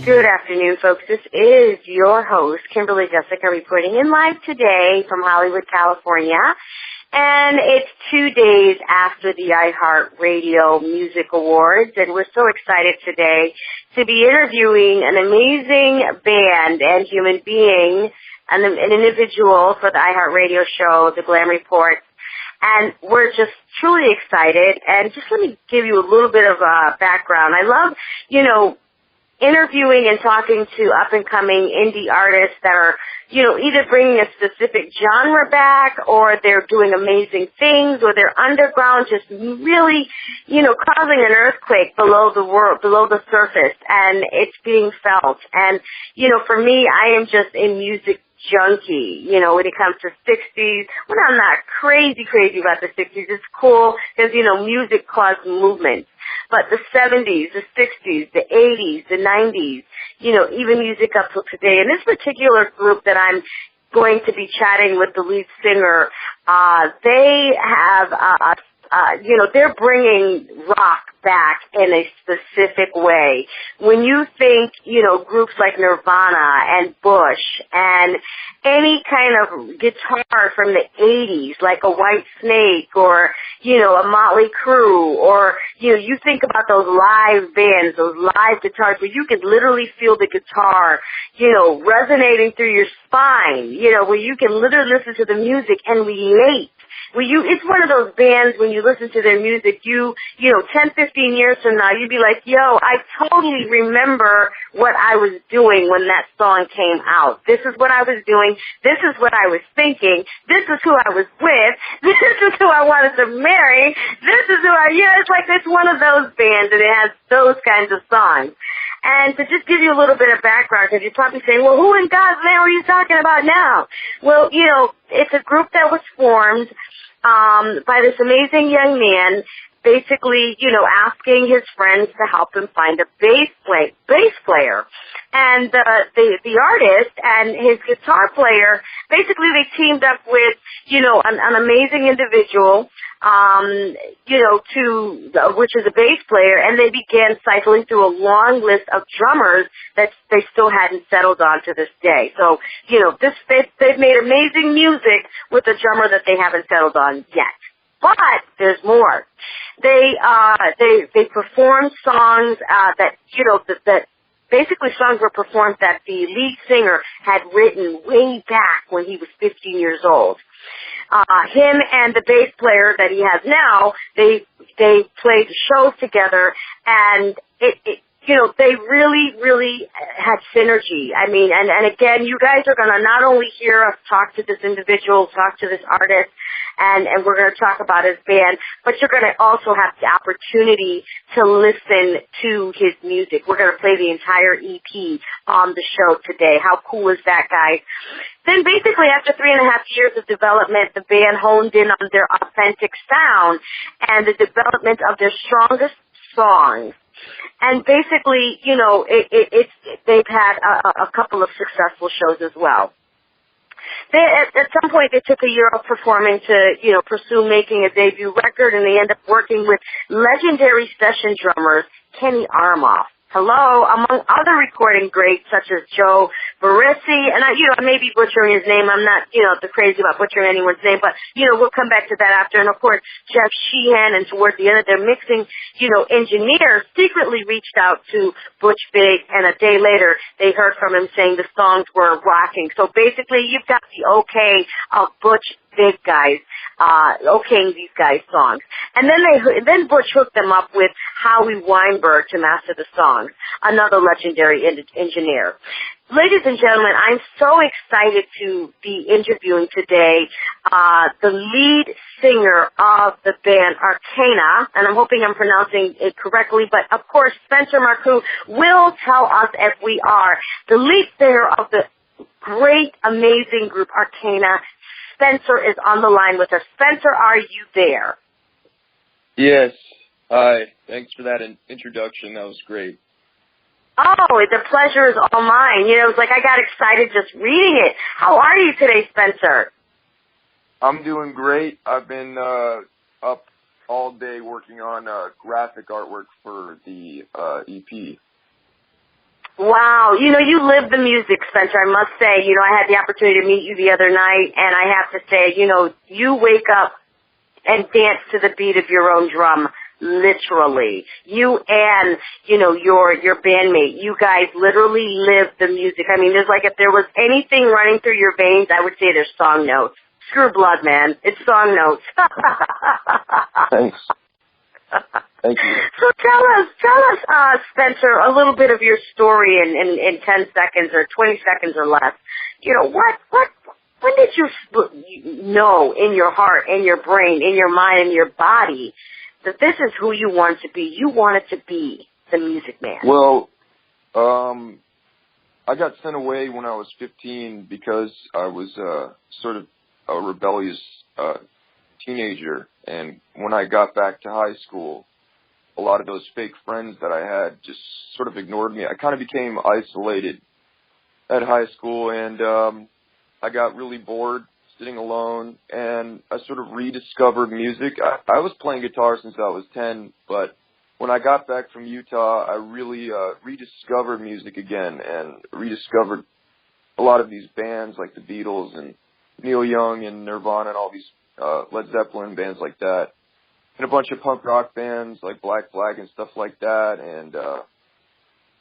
Good afternoon, folks. This is your host, Kimberly Jessica, reporting in live today from Hollywood, California. And it's 2 days after the iHeartRadio Music Awards, and we're so excited today to be interviewing an amazing band and human being, an individual for the iHeartRadio show, The Glam Report. And we're just truly excited. And just let me give you a little bit of background. I love, interviewing and talking to up-and-coming indie artists that are, either bringing a specific genre back, or they're doing amazing things, or they're underground, just really, causing an earthquake below the surface, and it's being felt. And, for me, I am just a music junkie, when it comes to 60s. Well, I'm not crazy about the 60s. It's cool because, music caused movements. But the 70s, the 60s, the 80s, the 90s, even music up till today. And this particular group that I'm going to be chatting with, the lead singer, they have, they're bringing rock back in a specific way. When you think, groups like Nirvana and Bush and any kind of guitar from the 80s, like a White Snake or, a Motley Crue, or, you think about those live bands, those live guitars where you could literally feel the guitar, resonating through your spine, where you can literally listen to the music and relate. It's one of those bands when you listen to their music, 10, 15 years from now, you'd be like, I totally remember what I was doing when that song came out. This is what I was doing. This is what I was thinking. This is who I was with. This is who I wanted to marry. This is who it's one of those bands, and it has those kinds of songs. And to just give you a little bit of background, because you're probably saying, well, who in God's name are you talking about now? Well, it's a group that was formed by this amazing young man, basically, asking his friends to help him find a bass player. And the artist and his guitar player, basically they teamed up with, an amazing individual, which is a bass player, and they began cycling through a long list of drummers that they still hadn't settled on to this day. So, they've made amazing music with a drummer that they haven't settled on yet. But there's more. They performed songs that basically songs were performed that the lead singer had written way back when he was 15 years old. Him and the bass player that he has now, they played shows together, and they really had synergy. I mean, and again, you guys are going to not only hear us talk to this individual, talk to this artist, and we're going to talk about his band, but you're going to also have the opportunity to listen to his music. We're going to play the entire EP on the show today. How cool is that, guys? Then basically after 3.5 years of development, the band honed in on their authentic sound and the development of their strongest songs. And basically, they've had a couple of successful shows as well. At some point, they took a year off performing to, pursue making a debut record, and they ended up working with legendary session drummers Kenny Armoff. Hello, among other recording greats such as Joe Barresi, and I may be butchering his name. I'm not, the crazy about butchering anyone's name, but, we'll come back to that after. And of course, Jeff Sheehan, and towards the end of their mixing, engineer secretly reached out to Butch Vig, and a day later, they heard from him saying the songs were rocking. So basically, you've got the okay of Butch Vig guys, okaying these guys' songs. And then Butch hooked them up with Howie Weinberg to master the songs, another legendary engineer. Ladies and gentlemen, I'm so excited to be interviewing today the lead singer of the band Arcana, and I'm hoping I'm pronouncing it correctly, but of course Spencer MARCU will tell us if we are. The lead singer of the great, amazing group Arcana, Spencer, is on the line with us. Spencer, are you there? Yes. Hi. Thanks for that introduction. That was great. Oh, the pleasure is all mine. It's like I got excited just reading it. How are you today, Spencer? I'm doing great. I've been up all day working on graphic artwork for the EP. Wow. You know, you live the music, Spencer. I must say, you know, I had the opportunity to meet you the other night, and I have to say, you know, you wake up and dance to the beat of your own drum, literally. You and, you know, your bandmate, you guys literally live the music. I mean, there's like, if there was anything running through your veins, I would say there's song notes. Screw blood, man. It's song notes. Thanks. Thank you. So tell us, Spencer, a little bit of your story in 10 seconds or 20 seconds or less. You know, when did you know in your heart, in your brain, in your mind, in your body that this is who you wanted to be? You wanted to be the Music Man. Well, I got sent away when I was 15 because I was sort of a rebellious teenager. And when I got back to high school, a lot of those fake friends that I had just sort of ignored me. I kind of became isolated at high school, and I got really bored sitting alone, and I sort of rediscovered music. I was playing guitar since I was 10, but when I got back from Utah, I really rediscovered music again and rediscovered a lot of these bands like the Beatles and Neil Young and Nirvana and all these Led Zeppelin bands like that, and a bunch of punk rock bands like Black Flag and stuff like that. And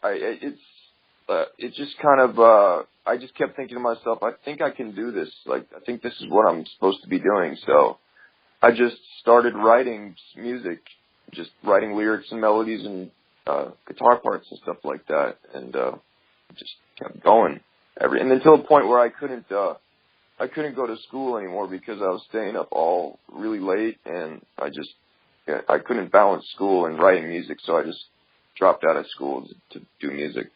it just kind of I just kept thinking to myself, I think I can do this. Like, I think this is what I'm supposed to be doing. So I just started writing music, just writing lyrics and melodies and guitar parts and stuff like that, and just kept going and until the point where I couldn't go to school anymore because I was staying up all really late, and I couldn't balance school and writing music, so I just dropped out of school to do music.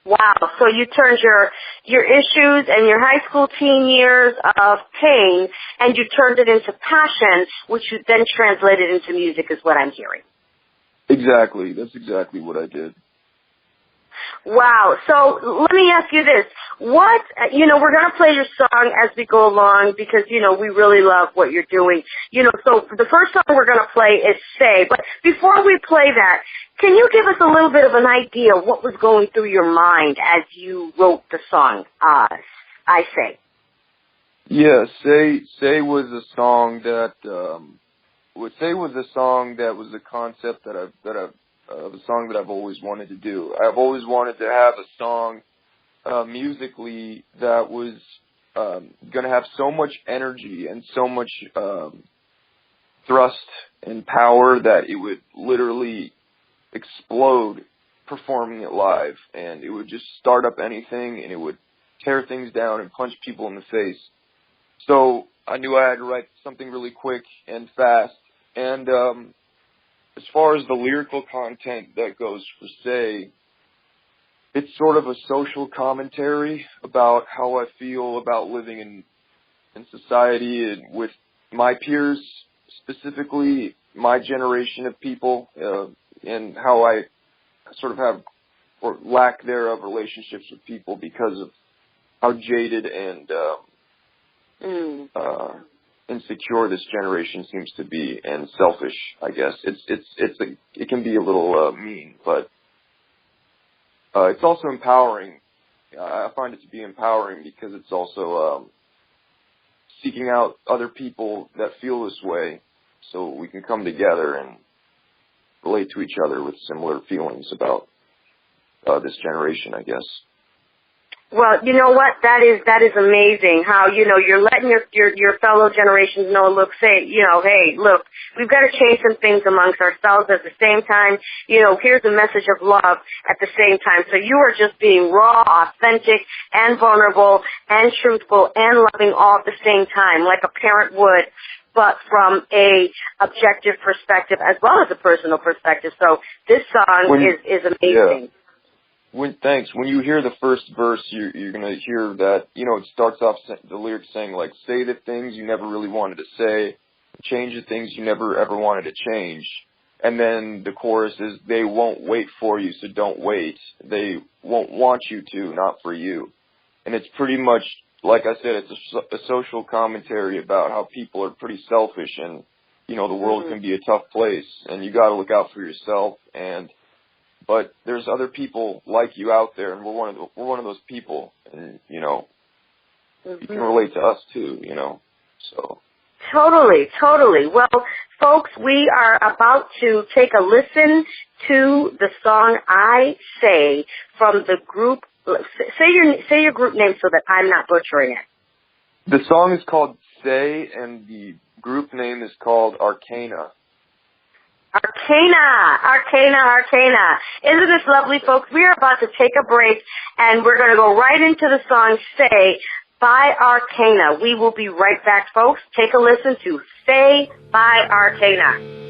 Wow. So you turned your issues and your high school teen years of pain, and you turned it into passion, which you then translated into music, is what I'm hearing. Exactly. That's exactly what I did. Wow. So let me ask you this. We're going to play your song as we go along because, you know, we really love what you're doing. You know, so the first song we're going to play is Say. But before we play that, can you give us a little bit of an idea of what was going through your mind as you wrote the song, I Say? Yeah, Say was a song that, was a concept that a song that I've always wanted to do. I've always wanted to have a song musically that was going to have so much energy and so much thrust and power that it would literally explode performing it live, and it would just start up anything, and it would tear things down and punch people in the face. So I knew I had to write something really quick and fast, and as far as the lyrical content that goes for Say, it's sort of a social commentary about how I feel about living in society and with my peers, specifically my generation of people, and how I sort of have, or lack thereof, relationships with people because of how jaded and insecure this generation seems to be, and selfish, I guess. It can be a little mean, but it's also empowering. I find it to be empowering because it's also seeking out other people that feel this way so we can come together and relate to each other with similar feelings about this generation, I guess. Well, you know what? That is amazing how, you know, you're letting your fellow generations know, look, say, you know, hey, look, we've got to change some things amongst ourselves at the same time. You know, here's a message of love at the same time. So you are just being raw, authentic, and vulnerable, and truthful, and loving all at the same time, like a parent would, but from a objective perspective as well as a personal perspective. So this song is amazing. Yeah. Thanks. When you hear the first verse, you're going to hear that, you know, it starts off the lyrics saying, like, say the things you never really wanted to say, change the things you never ever wanted to change. And then the chorus is, they won't wait for you, so don't wait. They won't want you to, not for you. And it's pretty much, like I said, it's a social commentary about how people are pretty selfish, and, you know, the world can be a tough place, and you got to look out for yourself, and but there's other people like you out there, and we're one of those people, and you know, you can relate to us too, you know. So totally. Well, folks, we are about to take a listen to the song "I Say" from the group. Say your group name so that I'm not butchering it. The song is called "Say," and the group name is called Arcana. Arcana. Isn't this lovely, folks? We are about to take a break, and we're going to go right into the song "Say" by Arcana. We will be right back, folks. Take a listen to "Say" by Arcana.